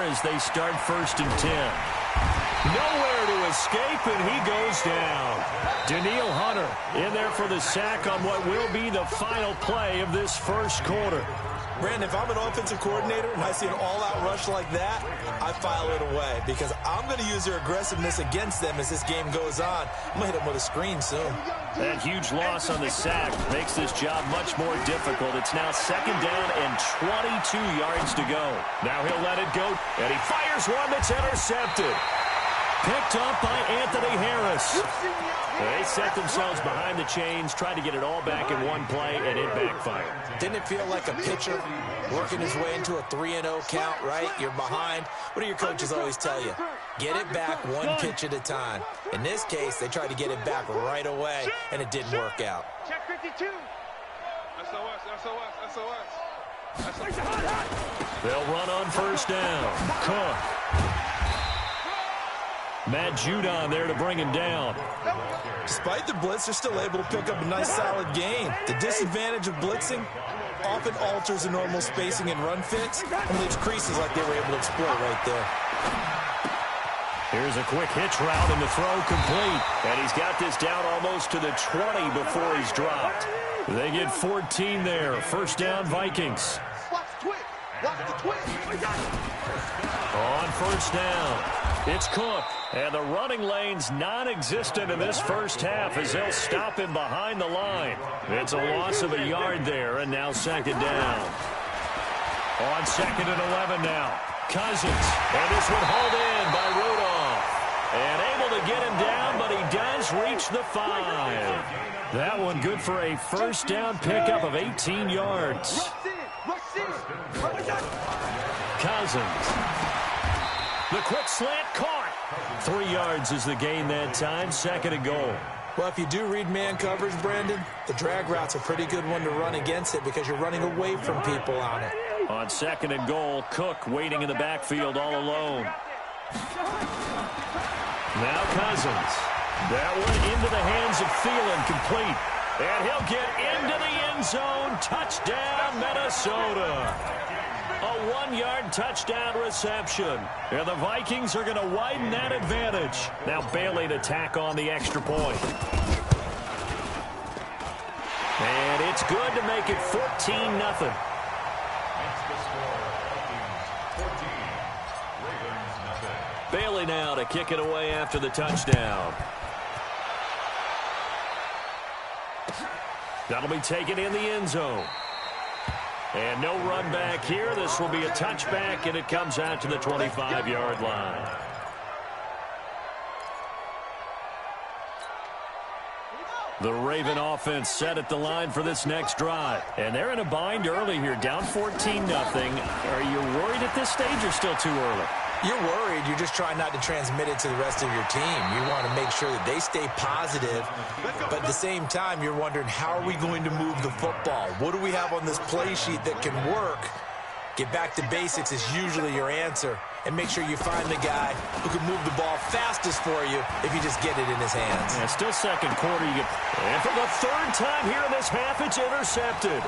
as they start 1st and 10. Nowhere to escape, and he goes down. Daniil Hunter in there for the sack on what will be the final play of this first quarter. Brandon, if I'm an offensive coordinator and I see an all-out rush like that, I file it away because I'm going to use their aggressiveness against them as this game goes on. I'm going to hit them with a screen soon. That huge loss on the sack makes this job much more difficult. It's now 2nd down and 22 yards to go. Now he'll let it go, and he fires one that's intercepted. Picked up by Anthony Harris. They set themselves behind the chains, tried to get it all back in one play, and it backfired. Didn't it feel like a pitcher working his way into a 3-0 count, right? You're behind. What do your coaches always tell you? Get it back one pitch at a time. In this case, they tried to get it back right away, and it didn't work out. Check 52. SOS. They'll run on 1st down. Cook. Matt Judon there to bring him down. Despite the blitz, they're still able to pick up a nice solid gain. The disadvantage of blitzing often alters the normal spacing and run fits and leaves creases like they were able to exploit right there. Here's a quick hitch route and the throw complete. And he's got this down almost to the 20 before he's dropped. They get 14 there. 1st down, Vikings. Watch the twitch. On 1st down, it's Cook. And the running lane's non-existent in this first half as they'll stop him behind the line. It's a loss of a yard there, and now 2nd down. On 2nd and 11 now. Cousins. And this one hauled in by Rudolph. And able to get him down, but he does reach the 5. That one good for a 1st down pickup of 18 yards. Cousins. The quick slant caught. 3 yards is the gain that time. 2nd and goal. Well, if you do read man coverage, Brandon, the drag route's a pretty good one to run against it because you're running away from people on it. On 2nd and goal, Cook waiting in the backfield all alone. Now Cousins. That one into the hands of Thielen, complete. And he'll get into the end zone. Touchdown, Minnesota. A 1-yard touchdown reception. And the Vikings are going to widen that advantage. Now Bailey to tack on the extra point. And it's good to make it 14-0. Bailey now to kick it away after the touchdown. That'll be taken in the end zone. And no run back here. This will be a touchback, and it comes out to the 25-yard line. The Raven offense set at the line for this next drive. And they're in a bind early here, down 14-0. Are you worried at this stage or still too early? You're worried. You're just trying not to transmit it to the rest of your team. You want to make sure that they stay positive. But at the same time, you're wondering, how are we going to move the football? What do we have on this play sheet that can work? Get back to basics is usually your answer. And make sure you find the guy who can move the ball fastest for you if you just get it in his hands. Yeah, still 2nd quarter. And for the 3rd time here in this half, it's intercepted.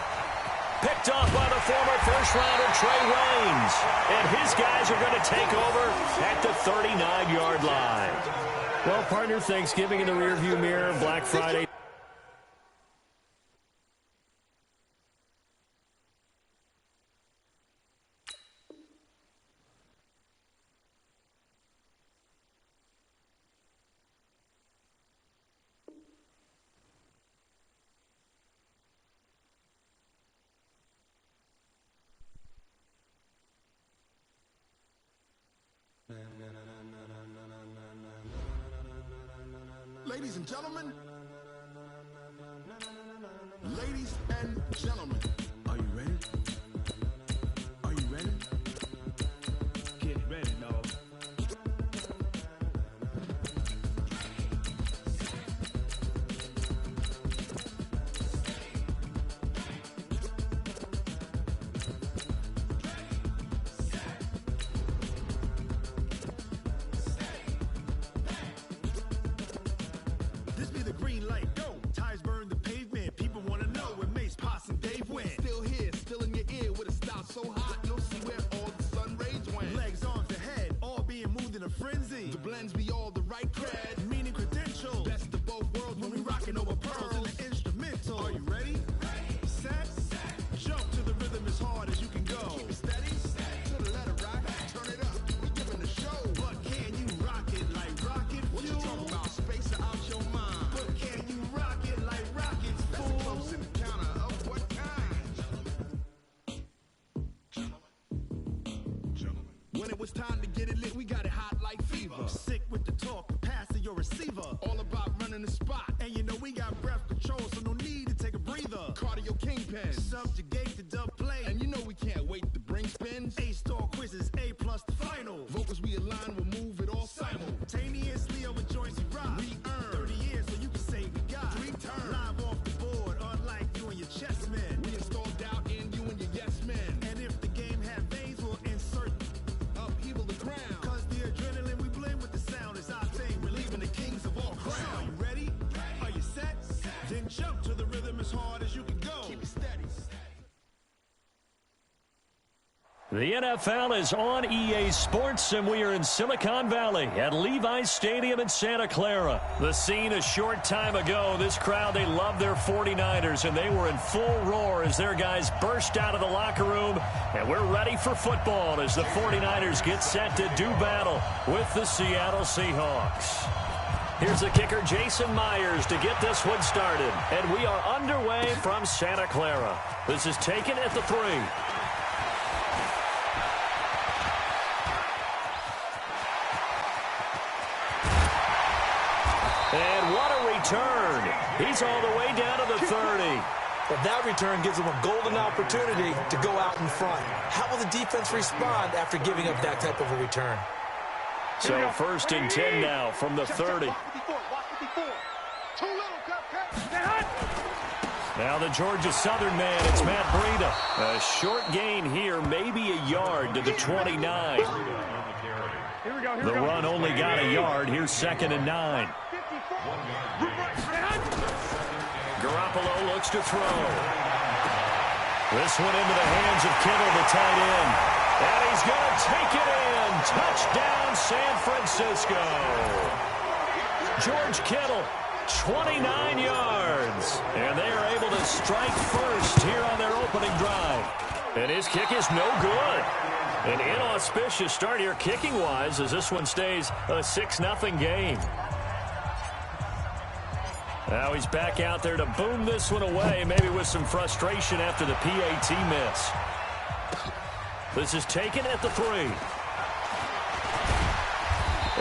Picked off by the former first-rounder Trey Waynes. And his guys are going to take over at the 39-yard line. Well, partner, Thanksgiving in the rearview mirror, Black Friday. Ladies and gentlemen, ladies and gentlemen, are you ready? Are you ready? Get ready, no. This be the green light, go. Tires burn the pavement. People want to know where Mace, Poss, and Dave went. Still here, still in your ear with a style so hot, you'll see where all the sun rays went. Legs, arms, and blends be all the right cred, meaning credentials. Best of both worlds when we rockin' over pearls in the instrumental. Are you ready? Set. Jump to the rhythm as hard as you can go. Keep it steady. To the letter rock. Turn it up. We giving the show. But can you rock it like rocket fuel? What you talking about? Space out your mind. But can you rock it like rockets, fool? That's a close encounter of what kind? Gentlemen. When it was time to get it lit, we got it hot like fever. Sick with the talk, pass to your receiver. All about running the spot. And you know we got breath control, so no need to take a breather. Cardio kingpin, subjugate the dub play. And you know we can't wait to bring spins. A-star quizzes, A+ the final. Vocals we align, we'll move it all simultaneously over joints we rock. We earn 30 years, so you can say we got 3 turns. Live off the board, unlike you and your chess men. We install doubt in you and your yes men. And if the game had veins, we'll insert upheaval the crown. Cause the adrenaline we blend with the sound is our thing. Relieving the kings of all crowns. So are you ready? Are you set? Then jump to the rhythm as hard as you can go. Keep it steady. The NFL is on EA Sports, and we are in Silicon Valley at Levi's Stadium in Santa Clara. The scene a short time ago, this crowd, they love their 49ers, and they were in full roar as their guys burst out of the locker room, and we're ready for football as the 49ers get set to do battle with the Seattle Seahawks. Here's the kicker, Jason Myers, to get this one started, and we are underway from Santa Clara. This is taken at the 3. And what a return. He's all the way down to the 30. But that return gives them a golden opportunity to go out in front. How will the defense respond after giving up that type of a return? So 1st and 10 now from the 30. Now the Georgia Southern man, it's Matt Breida. A short gain here, maybe a yard to the 29. The run only got a yard. Here's 2nd and 9. Garoppolo looks to throw. This one into the hands of Kittle, the tight end. And he's going to take it in. Touchdown, San Francisco. George Kittle, 29 yards. And they are able to strike first here on their opening drive. And his kick is no good. An inauspicious start here kicking-wise as this one stays a 6-0 game. Now he's back out there to boom this one away, maybe with some frustration after the PAT miss. This is taken at the 3.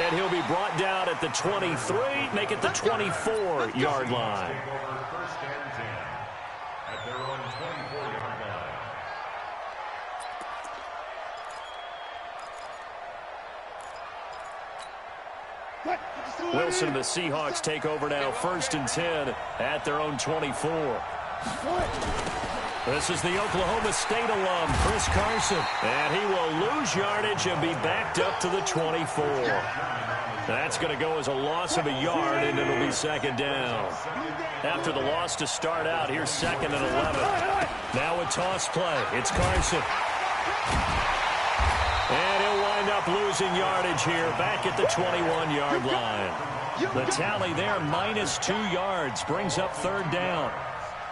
And he'll be brought down at the 23, make it the 24-yard line. Wilson and the Seahawks take over now, 1st and 10 at their own 24. This is the Oklahoma State alum, Chris Carson. And he will lose yardage and be backed up to the 24. That's going to go as a loss of a yard, and it'll be 2nd down. After the loss to start out, here's 2nd and 11. Now a toss play. It's Carson. And he'll wind up losing yardage here, back at the 21-yard line. The tally there, -2 yards, brings up 3rd down.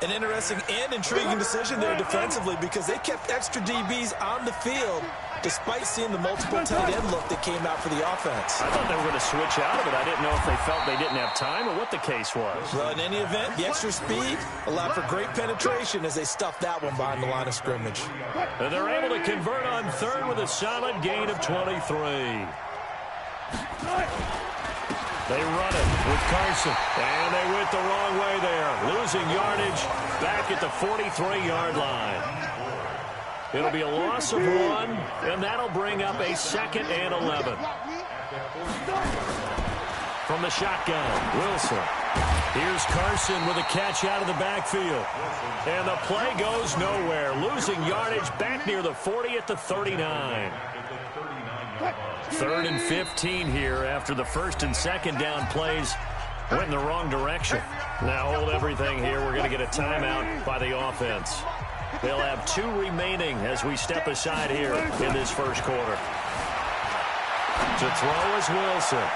An interesting and intriguing decision there defensively because they kept extra DBs on the field despite seeing the multiple tight end look that came out for the offense. I thought they were going to switch out of it. I didn't know if they felt they didn't have time or what the case was. Well, in any event, the extra speed allowed for great penetration as they stuffed that one behind the line of scrimmage. And they're able to convert on 3rd with a solid gain of 23. They run it with Carson, and they went the wrong way there. Losing yardage back at the 43-yard line. It'll be a loss of 1, and that'll bring up a 2nd and 11. From the shotgun, Wilson. Here's Carson with a catch out of the backfield. And the play goes nowhere. Losing yardage back near the 40 at the 39. 3rd and 15 here after the 1st and 2nd down plays went in the wrong direction. Now hold everything here. We're going to get a timeout by the offense. They'll have 2 remaining as we step aside here in this 1st quarter. To throw is Wilson.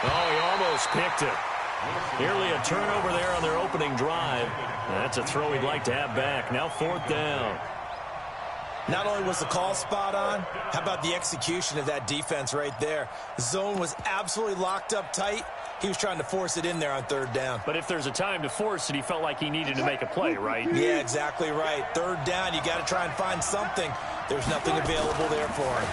Oh, he almost picked it. Nearly a turnover there on their opening drive. That's a throw he'd like to have back. Now 4th down. Not only was the call spot on, how about the execution of that defense right there? The zone was absolutely locked up tight. He was trying to force it in there on 3rd down. But if there's a time to force it, he felt like he needed to make a play, right? Yeah, exactly right. 3rd down, you got to try and find something. There's nothing available there for him.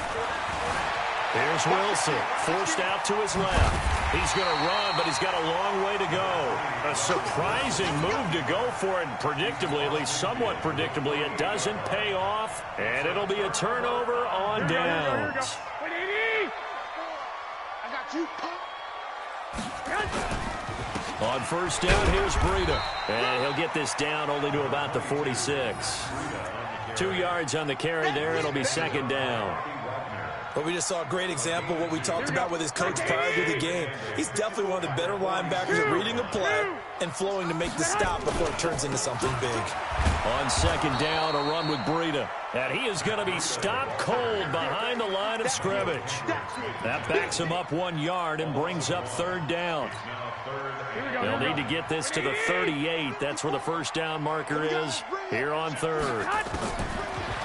Here's Wilson, forced out to his left. He's going to run, but he's got a long way to go. A surprising move to go for it, and predictably, at least somewhat predictably, it doesn't pay off, and it'll be a turnover on downs. I got you. On 1st down, here's Breida. And he'll get this down only to about the 46. 2 yards on the carry there. It'll be 2nd down. Well, we just saw a great example of what we talked about with his coach prior to the game. He's definitely one of the better linebackers at reading a play and flowing to make the stop before it turns into something big. On 2nd down, a run with Breida. And he is going to be stopped cold behind the line of scrimmage. That backs him up 1 yard and brings up 3rd down. They'll need to get this to the 38. That's where the 1st down marker is here on 3rd.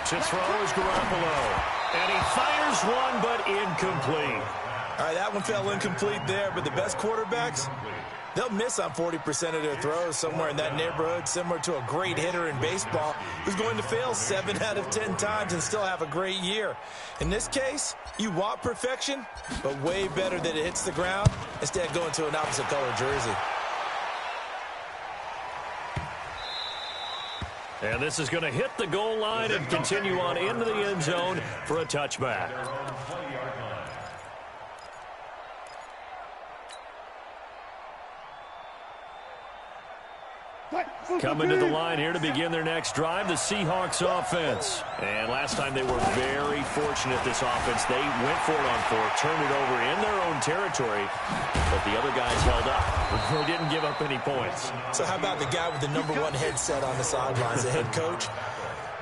To throw is Garoppolo. And he fires one, but incomplete. All right, that one fell incomplete there, but the best quarterbacks, they'll miss on 40% of their throws, somewhere in that neighborhood, similar to a great hitter in baseball who's going to fail 7 out of 10 times and still have a great year. In this case, you want perfection, but way better that it hits the ground instead of going to an opposite color jersey. And this is going to hit the goal line and continue on into the end zone for a touchback. Coming to the line here to begin their next drive, the Seahawks offense. And last time they were very fortunate, this offense. They went for it on 4th, turned it over in their own territory, but the other guys held up. They didn't give up any points. So how about the guy with the #1 headset on the sidelines, the head coach?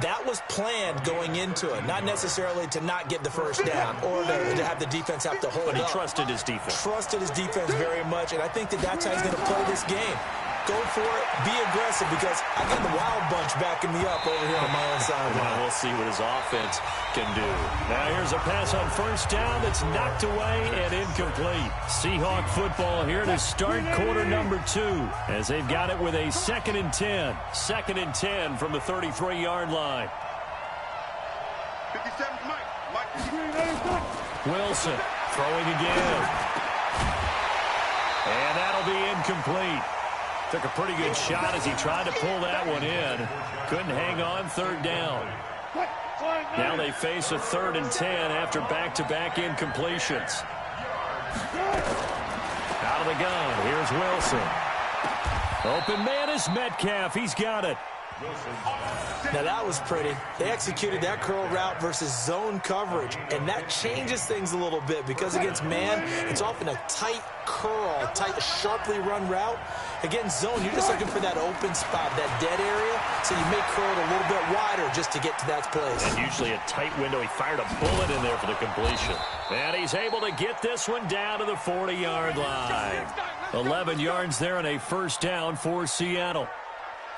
That was planned going into it, not necessarily to not get the 1st down or to have the defense have to hold up. But he trusted his defense. Trusted his defense very much, and I think that's how he's going to play this game. Go for it, be aggressive, because I got the wild bunch backing me up over here on my own sideline. Well, we'll see what his offense can do. Now here's a pass on 1st down that's knocked away and incomplete. Seahawk football here to start quarter number 2, as they've got it with a 2nd and 10. 2nd and 10 from the 33-yard line. 57, Mike. Wilson throwing again. And that'll be incomplete. Took a pretty good shot as he tried to pull that one in. Couldn't hang on 3rd down. Now they face a 3rd and 10 after back-to-back incompletions. Out of the gun, here's Wilson. Open man is Metcalf. He's got it. Now that was pretty. They executed that curl route versus zone coverage, and that changes things a little bit because against man, it's often a tight curl, tight, sharply run route. Against zone, you're just looking for that open spot, that dead area, so you may curl it a little bit wider just to get to that place. And usually a tight window. He fired a bullet in there for the completion. And he's able to get this one down to the 40-yard line. 11 yards there and a 1st down for Seattle.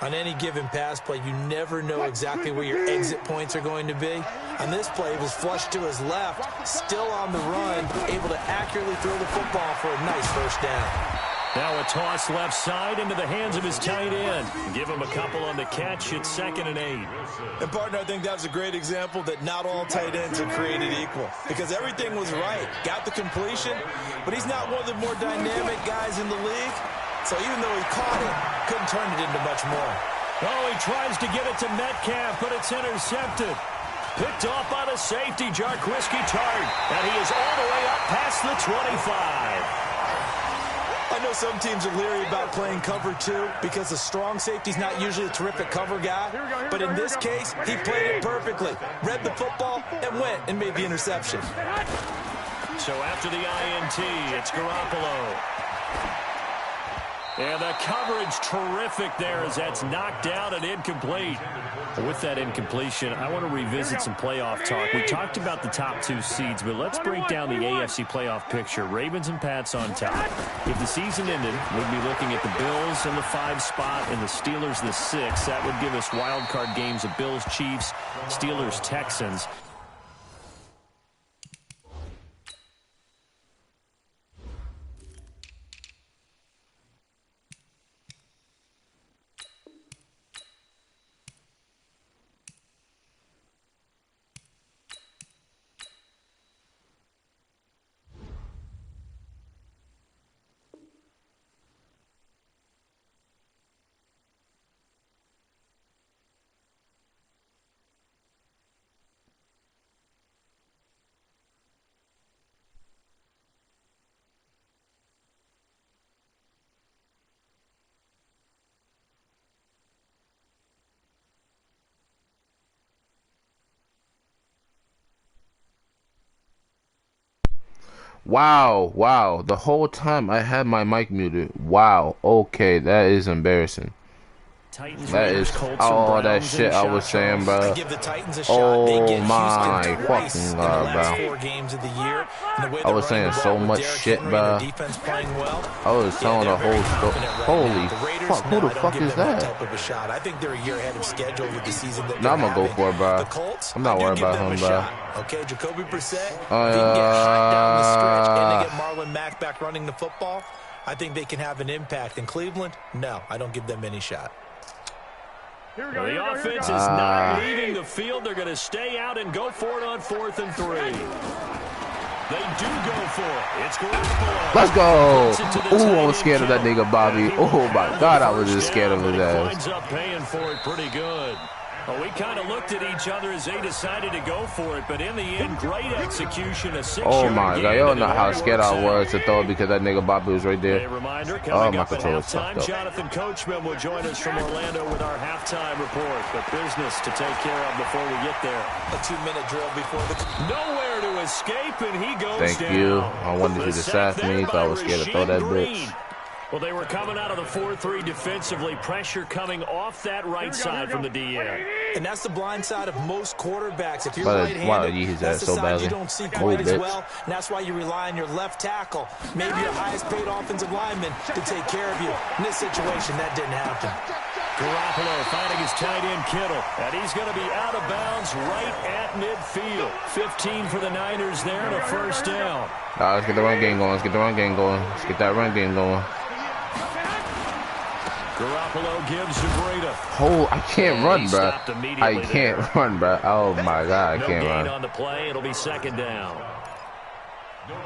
On any given pass play, you never know exactly where your exit points are going to be. On this play, it was flushed to his left, still on the run, able to accurately throw the football for a nice 1st down. Now a toss left side into the hands of his tight end. Give him a couple on the catch. It's 2nd and 8. And, partner, I think that was a great example that not all tight ends are created equal because everything was right. Got the completion, but he's not one of the more dynamic guys in the league. So even though he caught it, couldn't turn it into much more. Oh, he tries to get it to Metcalf, but it's intercepted. Picked off by the safety, Jarquiski Tart. And he is all the way up past the 25. I know some teams are leery about playing cover 2 because the strong safety's not usually a terrific cover guy. But in this case, he played it perfectly. Read the football and went and made the interception. So after the INT, it's Garoppolo. And the coverage terrific there as that's knocked down and incomplete. With that incompletion, I want to revisit some playoff talk. We talked about the top 2 seeds, but let's break down the AFC playoff picture. Ravens and Pats on top. If the season ended, we'd be looking at the Bills in the 5 spot and the Steelers the 6. That would give us wild card games of Bills, Chiefs, Steelers, Texans. Wow, the whole time I had my mic muted. Wow, okay, that is embarrassing. Titans, that Raiders, is Colts, all and that Browns shit I was saying, bro. I give the Titans a shot. They get my Houston twice fucking in the god, last bro. 4 games of the year. And the way I was saying so much shit, bro. Defense playing well. I was telling the whole story. Holy fuck, who the fuck is that? Type of a shot. I think they're a year ahead of schedule with the season that Nah, I'm gonna go for it, bro. The Colts, I'm not worried about him, bro. Okay, Jacoby Brissett, if he can get hot down the stretch and they get Marlon Mack back running the football, I think they can have an impact. In Cleveland, no, I don't give them any shot. The offense is not leaving the field. They're going to stay out and go for it on 4th and 3. They do go for it. It's Garoppolo. Let's go. Ooh, I was scared of that nigga Bobby. Oh my god, I was just scared of his ass. Winds up paying for it pretty good. Well, we kind of looked at each other as they decided to go for it, but in the end, great execution. Oh my god, y'all know how scared I was to throw it because that nigga Bobby was right there. A reminder, Oh, coming my up at controller's fucked halftime, up. Jonathan Coachman will join us from Orlando with our halftime report. But business to take care of before we get there. A 2-minute drill before the... Nowhere to escape, and he goes Thank down. you. I wanted you to sack me, so I was scared to throw that bitch. Well, they were coming out of the 4-3 defensively. Pressure coming off that right side from the DN. And that's the blind side of most quarterbacks. If you're Why right-handed, did his that's ass the so side badly? you don't see Oh, quite as bitch. well. And that's why you rely on your left tackle, maybe your highest-paid offensive lineman, to take care of you. In this situation, that didn't happen. Garoppolo finding his tight end Kittle, and he's going to be out of bounds right at midfield. 15 for the Niners there and a first down. Let's get the run game going. Let's get the run game going. Let's get that run game going. Garoppolo gives to Breida. Oh, I can't run, bro. Stopped I immediately can't there. run, bro. Oh my god, I No can't gain run. on the play. It'll be 2nd down.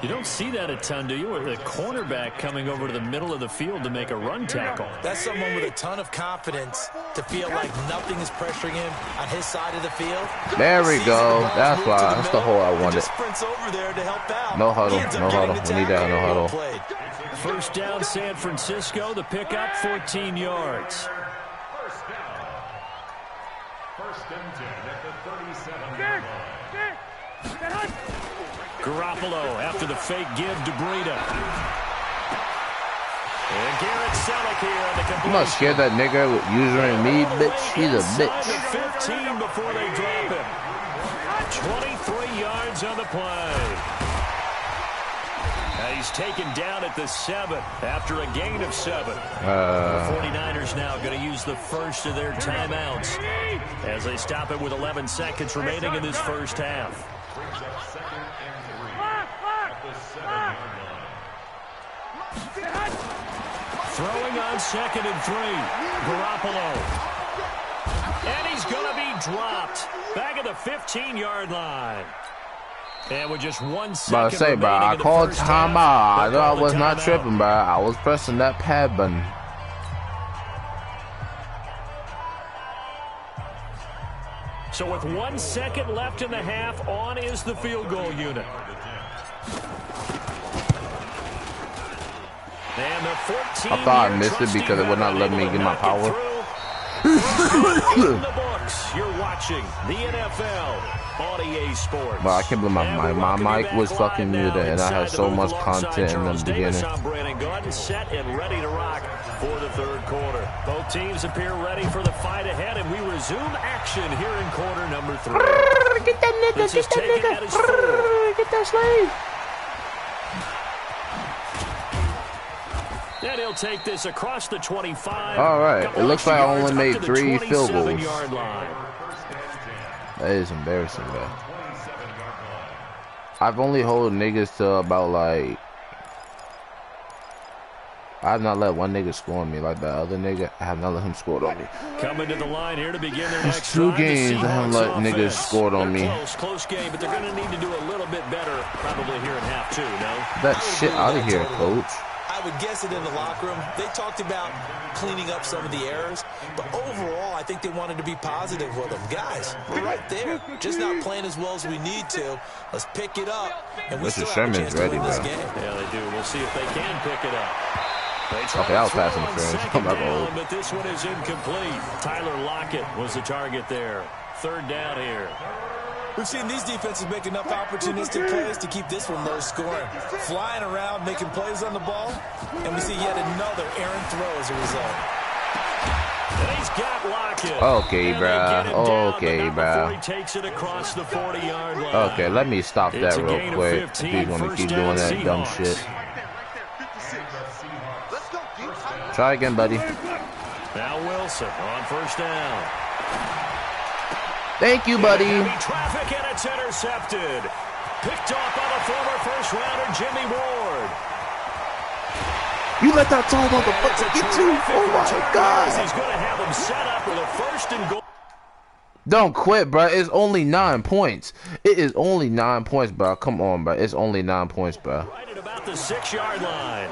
You don't see that a ton, do you? With the cornerback coming over to the middle of the field to make a run tackle. That's someone with a ton of confidence to feel like nothing is pressuring him on his side of the field. There we go. That's why. That's the hole I wanted. Just sprints over there to help out. No huddle. He ends up No getting huddle. the We need that. No tackle. huddle. Well played. First down, San Francisco. The pickup, 14 yards. First and 10 at the 37. Garoppolo after the fake give to Breida. And Garrett Selleck here on the completion. I'm not scared that nigga with using me, bitch. He's a Inside bitch. the 15 before they drop him. 23 yards on the play. And he's taken down at the 7 after a gain of 7. The 49ers now going to use the first of their timeouts as they stop it with 11 seconds remaining in this first half. Throwing on 2nd and 3. Garoppolo. And he's going to be dropped back at the 15-yard line. And with just 1 second But say, bro, I called timeout. I know I was not tripping, bro. I was pressing that pad button. So with 1 second left in the half, on is the field goal unit. And the 14 I thought I missed it because it would not let me get my power. folks. You're watching the NFL on EA Sports. But I can't believe my mic was fucking muted, and I had so much content in the beginning. I'm Brandon Gordon, set and ready to rock for the third quarter. Both teams appear ready for the fight ahead, and we resume action here in quarter number 3. Get that nigga, This is get that taken nigga, at his full. get that slave. And he'll take this across the 25. All right, it looks like I only made 3 field goals. Line. That is embarrassing, man. I've only held niggas to about like. I have not let one nigga score on me like that other nigga. I have not let him score on me. Coming to the line here to begin their There's next 2 drive. games I haven't let niggas score on me. Close game, but they're going to need to do a little bit better probably here in half 2, no? That shit out of here, coach. I would guess it in the locker room. They talked about cleaning up some of the errors, but overall, I think they wanted to be positive with them. Guys, we're right there. Just not playing as well as we need to. Let's pick it up, and we Mr. still have a chance to win this bro. game. Yeah, they do. We'll see if they can pick it up. Okay, I was passing the first. Come back old. But this one is incomplete. Tyler Lockett was the target there. Third down here. We've seen these defenses make enough opportunistic plays to keep this one low scoring. Flying around, making plays on the ball, and we see yet another errant throw as a result. And he's got Lockett. Okay, bruh. Okay, bruh. He takes it across the 40-yard line. Okay, let me stop that real quick. If he's gonna keep doing that dumb shit. Try again, buddy. Now Wilson on first down. Thank you, buddy. Heavy traffic, and it's intercepted. Picked off by the former first-rounder Jimmy Ward. You let that tall motherfucker get you. Oh my God. He's going to have him set up with a first and goal. Don't quit, bro. It's only 9 points. It is only 9 points, bro. Come on, bro. It's only 9 points, bro. Right at about the 6-yard line.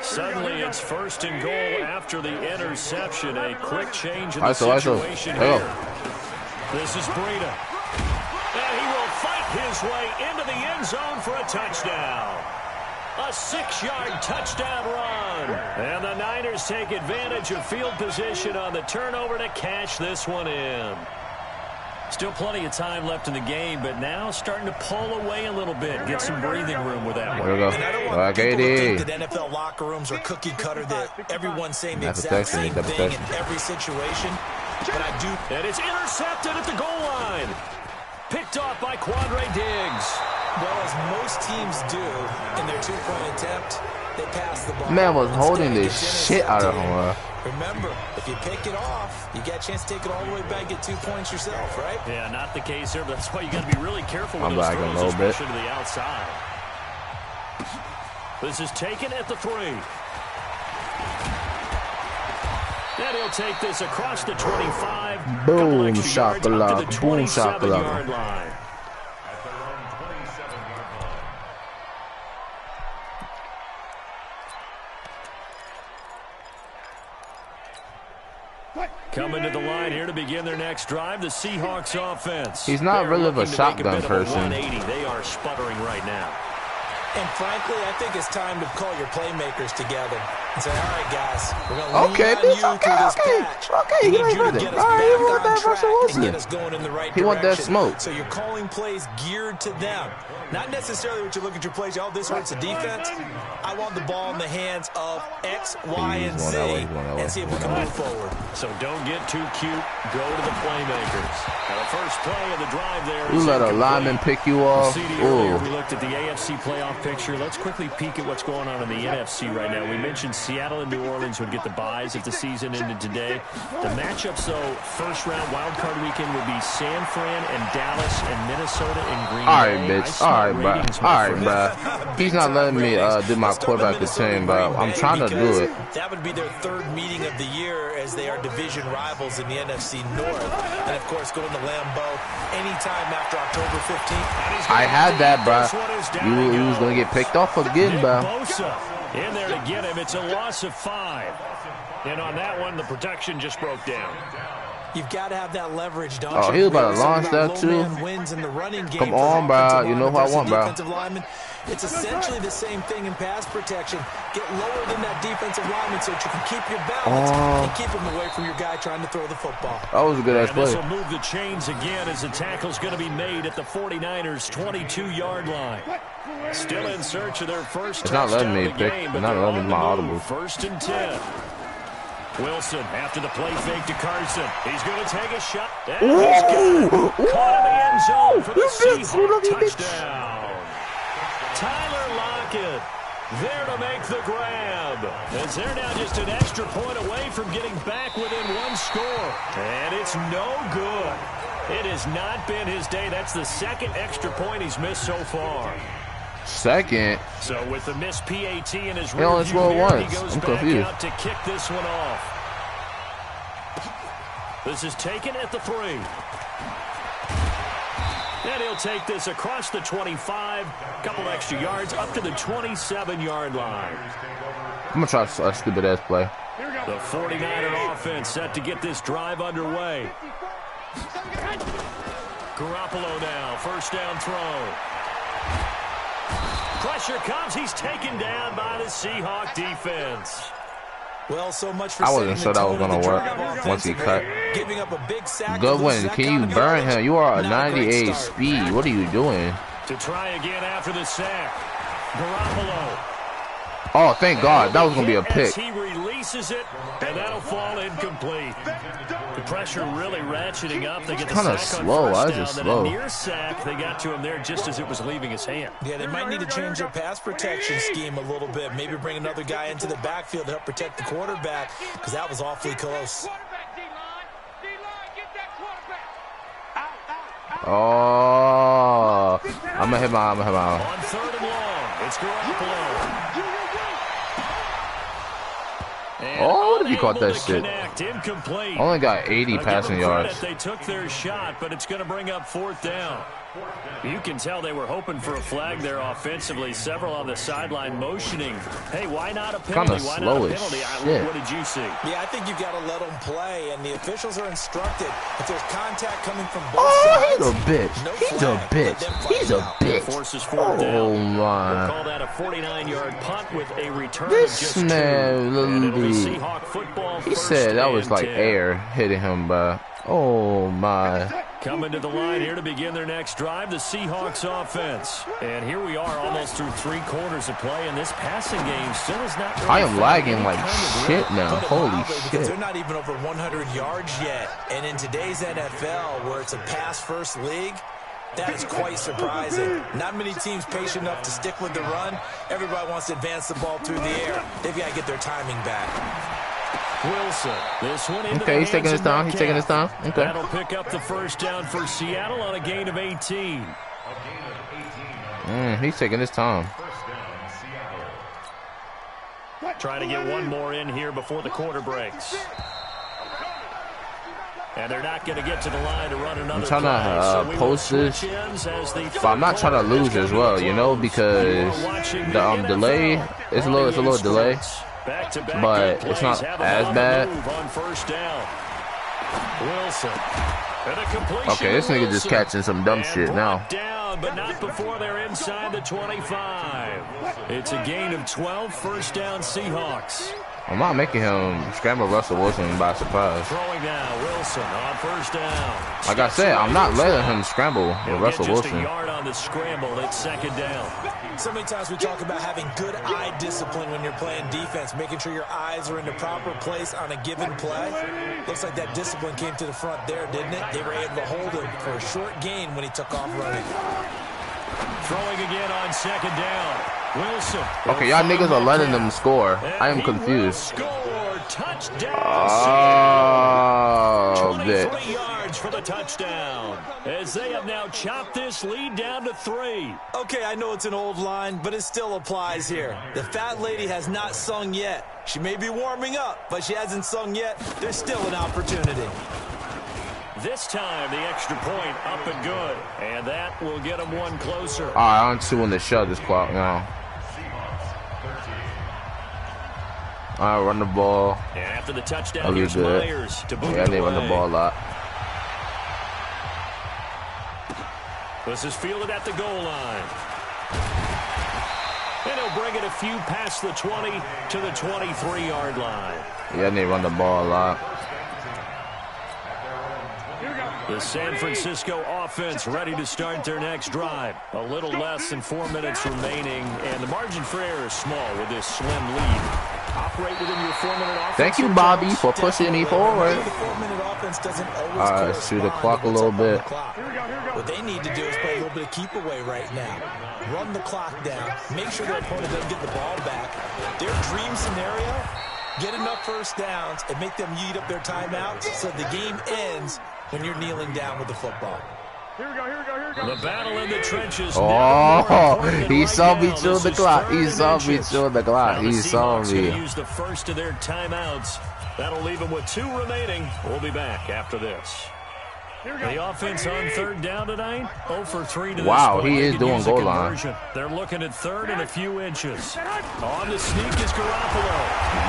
Suddenly, it's first and goal after the interception. A quick change in the situation here. This is Breida. And he will fight his way into the end zone for a touchdown. A 6-yard touchdown run. And the Niners take advantage of field position on the turnover to cash this one in. Still plenty of time left in the game, but now starting to pull away a little bit. Get some breathing room with that one. There we go. And I don't want people to think that NFL locker rooms are cookie cutter, that everyone's saying the exact same thing in every situation. But I do. And it's intercepted at the goal line. Picked off by Quandre Diggs. Well, as most teams do in their 2-point attempt, they pass the ball. Man was holding this shit out of him. Remember, if you pick it off, you get a chance to take it all the way back, get 2 points yourself, right? Yeah, not the case here, but that's why you got to be really careful with I'm those lagging a throws, little bit. especially to the outside. This is taken at the 3. And he'll take this across the 25. Boom, shakalaka. Boom, shakalaka. Line. Coming to the line here to begin their next drive, the Seahawks offense. He's not They're really of a looking to make shotgun bit of a person. 180. They are sputtering right now. And frankly, I think it's time to call your playmakers together and say, all right, guys, we're going to lean on you through this patch. Okay, we need you to get us back on track and get us Wilson. going in the right He want that direction. smoke. So you're calling plays geared to them. Not necessarily what you look at your plays, oh, this hurts the defense. I want the ball in the hands of X, Y, and Z and see if we can move forward. So don't get too cute. Go to the playmakers. Now the first play of the drive there. You let a lineman pick you off. Earlier, we looked at the AFC playoff picture. Let's quickly peek at what's going on in the NFC right now. We mentioned Seattle and New Orleans would get the byes if the season ended today. The matchups, though, first round wild card weekend would be San Fran and Dallas and Minnesota and Green Bay. All right, bitch. All right, bro. All right, bro. He's not letting me do my quarterback the same, bro. I'm trying to do it. That would be their 3rd meeting of the year as they are division rivals in the NFC North. And, of course, going to Lambeau anytime after October 15th. I had that, bro. You was going to get picked off again, bro. Bosa in there to get him. It's a loss of 5. And on that one, the protection just broke down. You've got to have that leverage, don't you? Oh, he was about to launch that, too. Wins in the running game. Come on, bro. You know who I want, bro. It's essentially the same thing in pass protection. Get lower than that defensive lineman so that you can keep your balance and keep him away from your guy trying to throw the football. That was a good-ass play. This will move the chains again as the tackle's going to be made at the 49ers' 22-yard line. Still in search of their first touchdown of the game, but they're on the move. 1st and 10. Wilson after the play fake to Carson. He's going to take a shot. And he's caught in the end zone for the Seahawks touchdown. Tyler Lockett there to make the grab. As they're now just an extra point away from getting back within one score. And it's no good. It has not been his day. That's the second extra point he's missed so far. Second. So with the missed PAT in his he only scored once. He goes I'm back confused. out to kick this one off. This is taken at the 3. And he'll take this across the 25, couple extra yards up to the 27-yard line. I'm going to try a stupid-ass play. The 49er offense set to get this drive underway. Garoppolo now, first down throw. Pressure comes. He's taken down by the Seahawk defense. Well, so much for I wasn't sure that was going to work once he cut. Giving up a big sack. Good win. Can you burn him? You are a 98 speed. What are you doing? To try again after the sack. Garoppolo. Oh, thank God. That was going to be a pick. He releases it, and that'll fall incomplete. The pressure really ratcheting up. They get the kind of sack slow. on I first just down. slow. Then a near sack. They got to him there just as it was leaving his hand. Yeah, they might need to change their pass protection scheme a little bit. Maybe bring another guy into the backfield to help protect the quarterback, because that was awfully close. Oh, I'm gonna hit my. On 3rd and long, it's Garoppolo. Oh, he caught that shit. Incomplete. Only got 80 passing yards. They took their shot, but it's going to bring up 4th down. You can tell they were hoping for a flag there offensively. Several on the sideline motioning. Hey, why not a penalty? Kinda Why slow not a as penalty? shit. What did you see? Yeah, I think you've got to let them play, and the officials are instructed. If there's contact coming from both sides, he's a bitch. no He's a flag. bitch. He's a bitch. Forces 4th down. Oh We'll my. call that a 49-yard punt with a return This of just 2. man, And it'll be literally. Seahawk football. He said that was like 10. air hitting him, bro. Oh my. Coming to the line here to begin their next drive, the Seahawks offense. And here we are almost through 3 quarters of play, and this passing game still is not really I am lagging like kind of shit now. Put it Holy mildly, because shit. they're not even over 100 yards yet. And in today's NFL, where it's a pass-first league, that is quite surprising. Not many teams patient enough to stick with the run. Everybody wants to advance the ball through the air. They've got to get their timing back. Wilson. This one into Okay, he's taking his time. He's taking his time. Okay. That'll pick up the first down for Seattle on a gain of 18. He's taking his time. Trying to get one more in here before the quarter breaks. And they're not going to get to the line to run another I'm trying to post this, but I'm not trying to lose as well, you know, because the delay it's a little delay, but it's not as bad. Okay, this nigga just catching some dumb shit now. But not before they're inside the 25. It's a gain of 12, first down Seahawks. I'm not making him scramble Russell Wilson by surprise. Throwing now, Wilson on first down. Like I said, I'm not letting him scramble with Russell Just Wilson. a yard on the scramble. It's second down. So many times we talk about having good eye discipline when you're playing defense, making sure your eyes are in the proper place on a given play. Looks like that discipline came to the front there, didn't it? They were able to hold him for a short gain when he took off running. Throwing again on second down. Wilson. Okay, y'all niggas are letting them score. I am confused. Score touchdown. Oh, 23 yards for the touchdown. As they have now chopped this lead down to 3. Okay, I know it's an old line, but it still applies here. The fat lady has not sung yet. She may be warming up, but she hasn't sung yet. There's still an opportunity. This time, the extra point up and good. And that will get them one closer. All right, I'm suing the shut this clock now. All right, run the ball. And after the touchdown, here's good. Myers to boot Yeah, it they run the away. ball a lot. This is fielded at the goal line. And he'll bring it a few past the 20 to the 23-yard line. Yeah, they run the ball a lot. The San Francisco offense ready to start their next drive. A little less than 4 minutes remaining, and the margin for error is small with this slim lead. Operate within your 4-minute offense. Thank you, Bobby, for pushing me forward. The 4-minute offense doesn't always Let's shoot the clock a little bit. What they need to do is play a little bit of keep away right now. Run the clock down. Make sure their opponent doesn't get the ball back. Their dream scenario, get enough first downs and make them eat up their timeouts so the game ends when you're kneeling down with the football. Here we go. The battle in the trenches. Oh, he saw me chew the clock. He saw me chew the clock. He saw me. Use the first of their timeouts. That'll leave them with 2 remaining. We'll be back after this. The offense on third down tonight, 0 for 3 to this Wow, point. he is doing goal line. They're looking at third and a few inches. On the sneak is Garoppolo.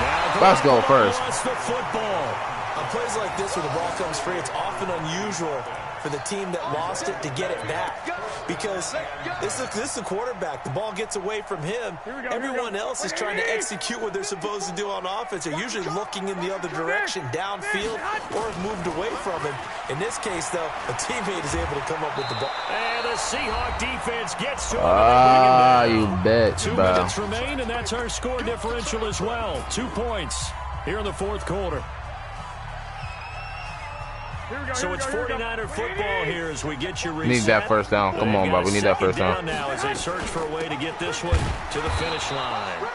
Now Let's go first. That's the football. On plays like this where the ball comes free, it's often unusual for the team that lost it to get it back. Because this is the quarterback. The ball gets away from him. Everyone else is trying to execute what they're supposed to do on offense. They're usually looking in the other direction, downfield, or have moved away from him. In this case, though, a teammate is able to come up with the ball. And the Seahawk defense gets to him. You bet, 2 bro. minutes remain, and that's our score differential as well. 2 points here in the fourth quarter. So it's 49er football here as we get you reset. Need that first down. Come on, bro. We need that first down. Now as they search for a way to get this one to the finish line.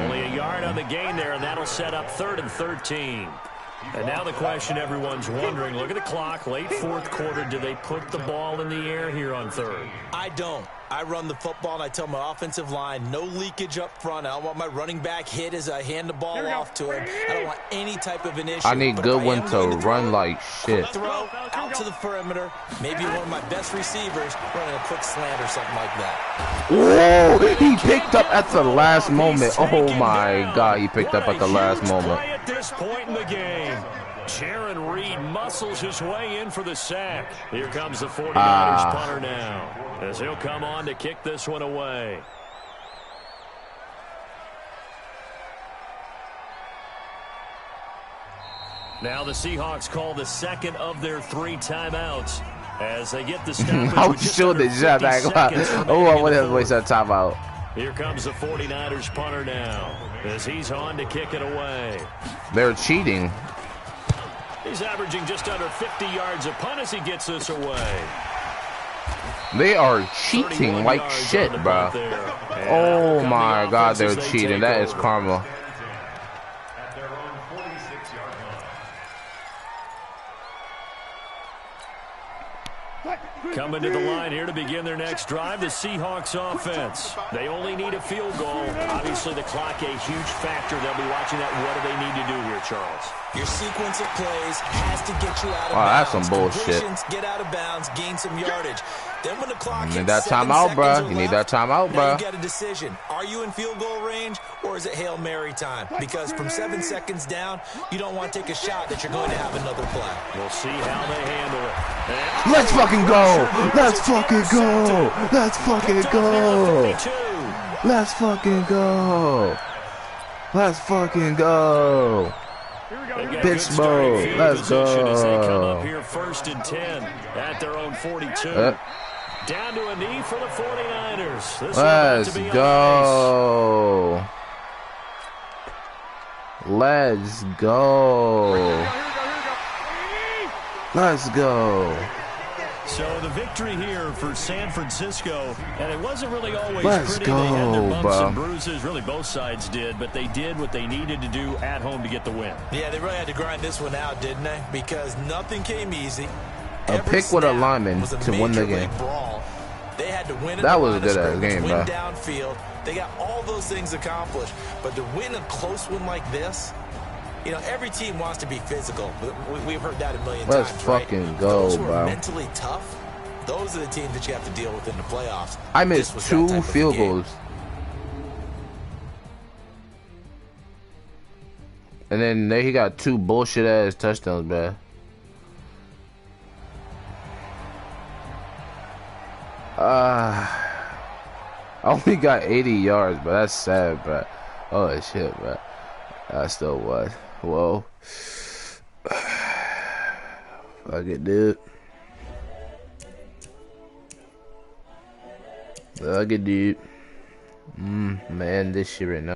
Only a yard on the gain there, and that'll set up 3rd and 13. And now the question everyone's wondering, look at the clock, late fourth quarter, do they put the ball in the air here on third? I don't. I run the football, and I tell my offensive line, no leakage up front. I don't want my running back hit as I hand the ball off to him. I don't want any type of an issue. I need Goodwin to run like shit. Throw out to the perimeter. Maybe one of my best receivers running a quick slant or something like that. Whoa, he picked up at the last moment. Oh, my God, he picked up at the last moment. At this point in the game, Sharon Reed muscles his way in for the sack. Here comes the 49ers punter now, as he'll come on to kick this one away. Now the Seahawks call the second of their 3 timeouts as they get the stoppage. I was sure they shot that. Oh, I would have wasted that timeout. Here comes the 49ers punter now as he's on to kick it away. They're cheating. He's averaging just under 50 yards a punt as he gets this away. They are cheating like shit, bro. Oh my God, they're cheating. That is karma. At their own 46-yard line. Coming to the line here to begin their next drive, the Seahawks offense. They only need a field goal. Obviously, the clock a huge factor. They'll be watching that. What do they need to do here, Charles? Your sequence of plays has to get you out of Wow, bounds. that's some bullshit. Get out of bounds, gain some yardage. Then when the clock You need hits that 7 timeout, bro. seconds or You need left, that timeout, now bro. you got a decision. Are you in field goal range, or is it Hail Mary time? Because from 7 seconds down, you don't want to take a shot that you're going to have another play. We'll see how they handle it. Let's fucking go. Let's fucking go. Let's fucking go. Let's fucking go. Let's fucking go. Bitch mode. Let's As they come go. up here 1st and 10 at their own 42. Down to a knee for the 49ers. This Let's go. Let's go. Let's go. So the victory here for San Francisco, and it wasn't really always Let's pretty. They had their go, bumps bro. and bruises. Really, both sides did, but they did what they needed to do at home to get the win. Yeah, they really had to grind this one out, didn't they? Because nothing came easy. A pick with a lineman was a to win the major game. league brawl. They had to win. That was a at the line of good-ass scrimmage, game, win bro. downfield. They got all those things accomplished, but to win a close one like this, you know, every team wants to be physical. We've heard that a million Let's times. Right? fucking go, Those who are bro. mentally tough, those are the teams that you have to deal with in the playoffs. I This missed was that 2 type of field game. goals. And then he got 2 bullshit ass touchdowns, bro. I only got 80 yards, but that's sad, bro. Oh shit, bro. I still was. Whoa. Fuck it, dude. Fuck it, dude. Man, this shit right now.